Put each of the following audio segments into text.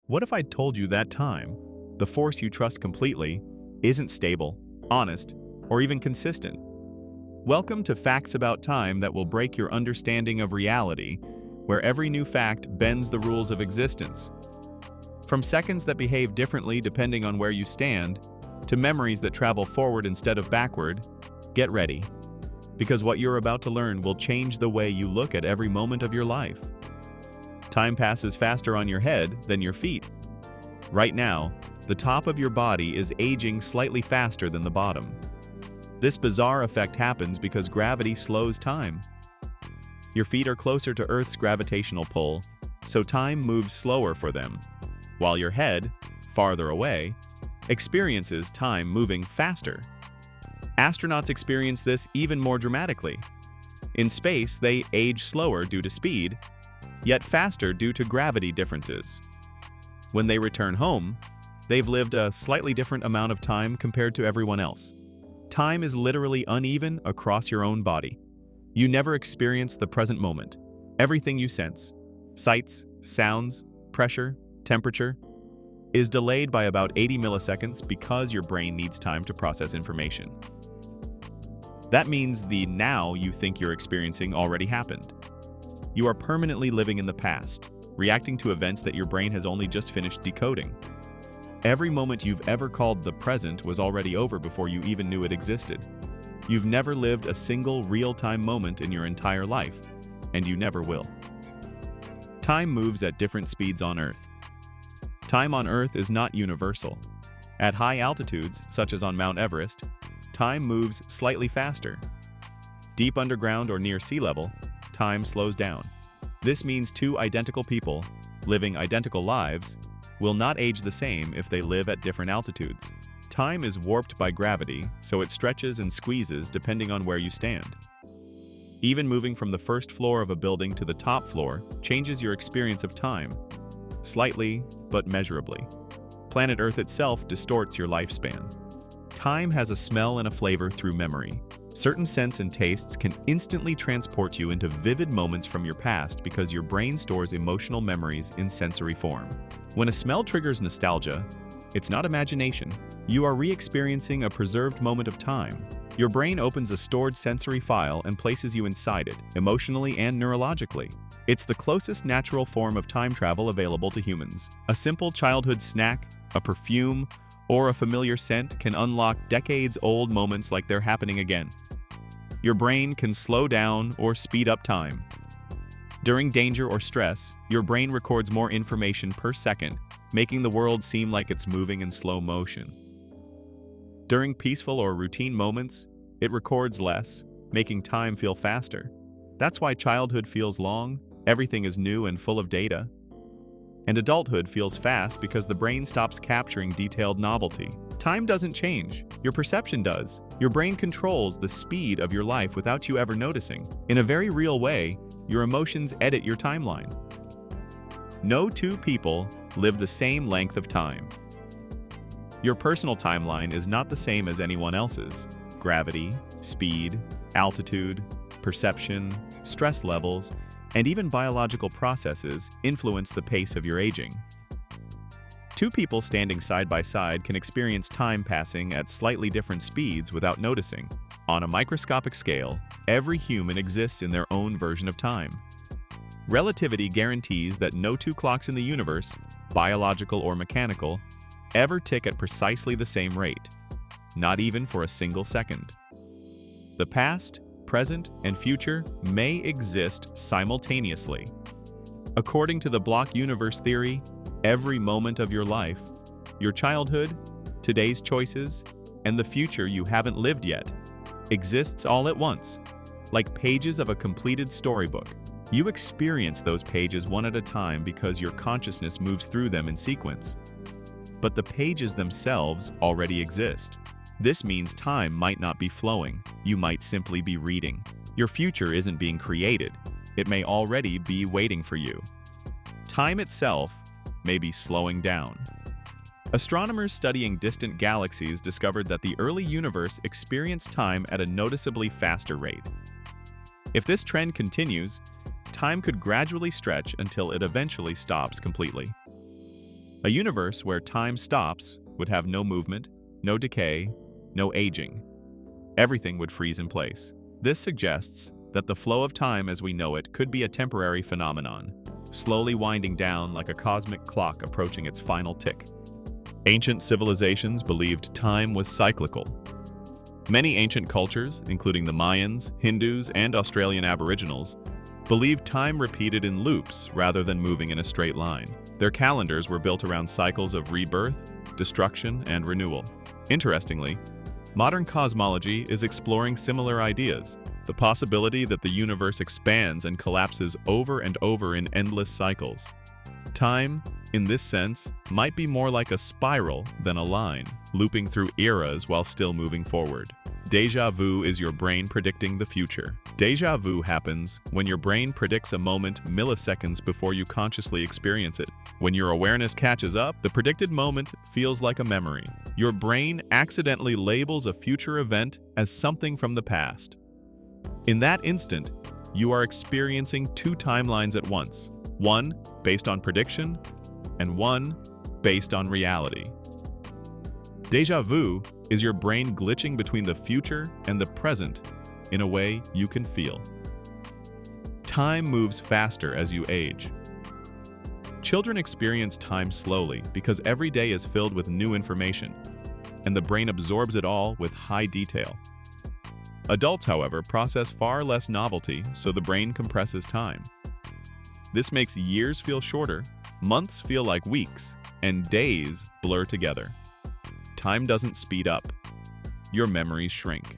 What if I told you that time, the force you trust completely, isn't stable, honest, or even consistent? Welcome to Facts About Time that will break your understanding of reality, where every new fact bends the rules of existence. From seconds that behave differently depending on where you stand, to memories that travel forward instead of backward, get ready. Because what you're about to learn will change the way you look at every moment of your life. Time passes faster on your head than your feet. Right now, the top of your body is aging slightly faster than the bottom. This bizarre effect happens because gravity slows time. Your feet are closer to Earth's gravitational pull, so time moves slower for them, while your head, farther away, experiences time moving faster. Astronauts experience this even more dramatically. In space, they age slower due to speed, yet faster due to gravity differences. When they return home, they've lived a slightly different amount of time compared to everyone else. Time is literally uneven across your own body. You never experience the present moment. Everything you sense, sights, sounds, pressure, temperature, is delayed by about 80 milliseconds because your brain needs time to process information. That means the now you think you're experiencing already happened. You are permanently living in the past, reacting to events that your brain has only just finished decoding. Every moment you've ever called the present was already over before you even knew it existed. You've never lived a single real-time moment in your entire life, and you never will. Time moves at different speeds on Earth. Time on Earth is not universal. At high altitudes, such as on Mount Everest, time moves slightly faster. Deep underground or near sea level, time slows down. This means two identical people, living identical lives, will not age the same if they live at different altitudes. Time is warped by gravity, so it stretches and squeezes depending on where you stand. Even moving from the first floor of a building to the top floor changes your experience of time, slightly but measurably. Planet Earth itself distorts your lifespan. Time has a smell and a flavor through memory. Certain scents and tastes can instantly transport you into vivid moments from your past because your brain stores emotional memories in sensory form. When a smell triggers nostalgia, it's not imagination. You are re-experiencing a preserved moment of time. Your brain opens a stored sensory file and places you inside it, emotionally and neurologically. It's the closest natural form of time travel available to humans. A simple childhood snack, a perfume, or a familiar scent can unlock decades-old moments like they're happening again. Your brain can slow down or speed up time. During danger or stress, your brain records more information per second, making the world seem like it's moving in slow motion. During peaceful or routine moments, it records less, making time feel faster. That's why childhood feels long, everything is new and full of data. And adulthood feels fast because the brain stops capturing detailed novelty. Time doesn't change, your perception does. Your brain controls the speed of your life without you ever noticing. In a very real way, your emotions edit your timeline. No two people live the same length of time. Your personal timeline is not the same as anyone else's. Gravity, speed, altitude, perception, stress levels, and even biological processes influence the pace of your aging. Two people standing side by side can experience time passing at slightly different speeds without noticing. On a microscopic scale, every human exists in their own version of time. Relativity guarantees that no two clocks in the universe, biological or mechanical, ever tick at precisely the same rate, not even for a single second. The past, present, and future may exist simultaneously. According to the block universe theory, every moment of your life, your childhood, today's choices, and the future you haven't lived yet, exists all at once, like pages of a completed storybook. You experience those pages one at a time because your consciousness moves through them in sequence. But the pages themselves already exist. This means time might not be flowing, you might simply be reading. Your future isn't being created, it may already be waiting for you. Time itself may be slowing down. Astronomers studying distant galaxies discovered that the early universe experienced time at a noticeably faster rate. If this trend continues, time could gradually stretch until it eventually stops completely. A universe where time stops would have no movement, no decay, no aging. Everything would freeze in place. This suggests that the flow of time as we know it could be a temporary phenomenon, slowly winding down like a cosmic clock approaching its final tick. Ancient civilizations believed time was cyclical. Many ancient cultures, including the Mayans, Hindus, and Australian Aboriginals, believed time repeated in loops rather than moving in a straight line. Their calendars were built around cycles of rebirth, destruction, and renewal. Interestingly, modern cosmology is exploring similar ideas, the possibility that the universe expands and collapses over and over in endless cycles. Time, in this sense, might be more like a spiral than a line, looping through eras while still moving forward. Déjà vu is your brain predicting the future. Déjà vu happens when your brain predicts a moment milliseconds before you consciously experience it. When your awareness catches up, the predicted moment feels like a memory. Your brain accidentally labels a future event as something from the past. In that instant, you are experiencing two timelines at once, one based on prediction and one based on reality. Déjà vu is your brain glitching between the future and the present in a way you can feel. Time moves faster as you age. Children experience time slowly because every day is filled with new information, and the brain absorbs it all with high detail. Adults, however, process far less novelty, so the brain compresses time. This makes years feel shorter, months feel like weeks, and days blur together. Time doesn't speed up. Your memories shrink.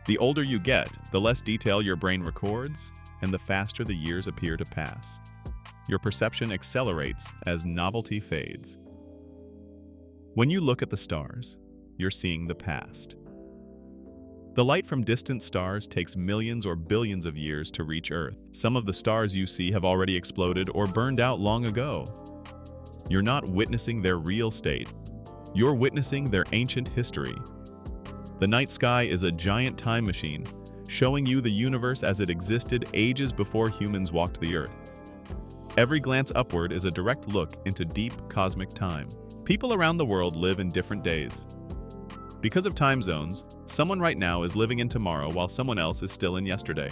The older you get, the less detail your brain records, and the faster the years appear to pass. Your perception accelerates as novelty fades. When you look at the stars, you're seeing the past. The light from distant stars takes millions or billions of years to reach Earth. Some of the stars you see have already exploded or burned out long ago. You're not witnessing their real state. You're witnessing their ancient history. The night sky is a giant time machine, showing you the universe as it existed ages before humans walked the Earth. Every glance upward is a direct look into deep cosmic time. People around the world live in different days. Because of time zones, someone right now is living in tomorrow while someone else is still in yesterday.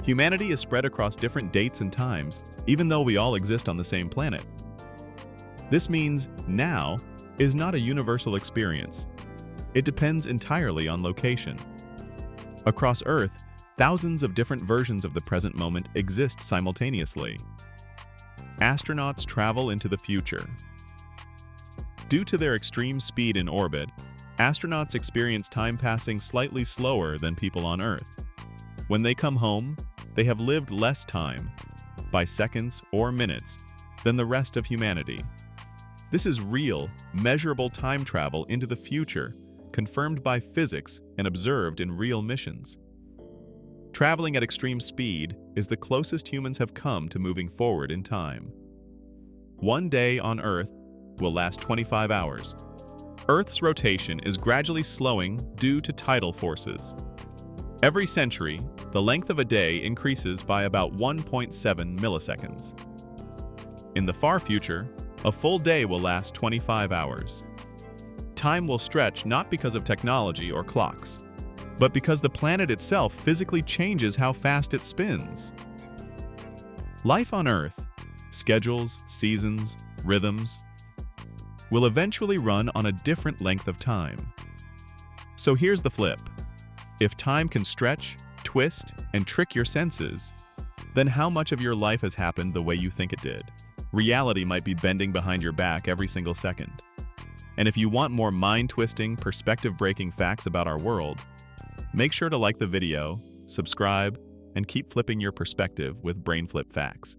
Humanity is spread across different dates and times, even though we all exist on the same planet. This means now is not a universal experience. It depends entirely on location. Across Earth, thousands of different versions of the present moment exist simultaneously. Astronauts travel into the future. Due to their extreme speed in orbit, astronauts experience time passing slightly slower than people on Earth. When they come home, they have lived less time, by seconds or minutes, than the rest of humanity. This is real, measurable time travel into the future, confirmed by physics and observed in real missions. Traveling at extreme speed is the closest humans have come to moving forward in time. One day on Earth will last 25 hours. Earth's rotation is gradually slowing due to tidal forces. Every century, the length of a day increases by about 1.7 milliseconds. In the far future, a full day will last 25 hours. Time will stretch not because of technology or clocks, but because the planet itself physically changes how fast it spins. Life on Earth, schedules, seasons, rhythms, will eventually run on a different length of time. So here's the flip. If time can stretch, twist, and trick your senses, then how much of your life has happened the way you think it did? Reality might be bending behind your back every single second. And if you want more mind-twisting, perspective-breaking facts about our world, make sure to like the video, subscribe, and keep flipping your perspective with BrainFlip facts.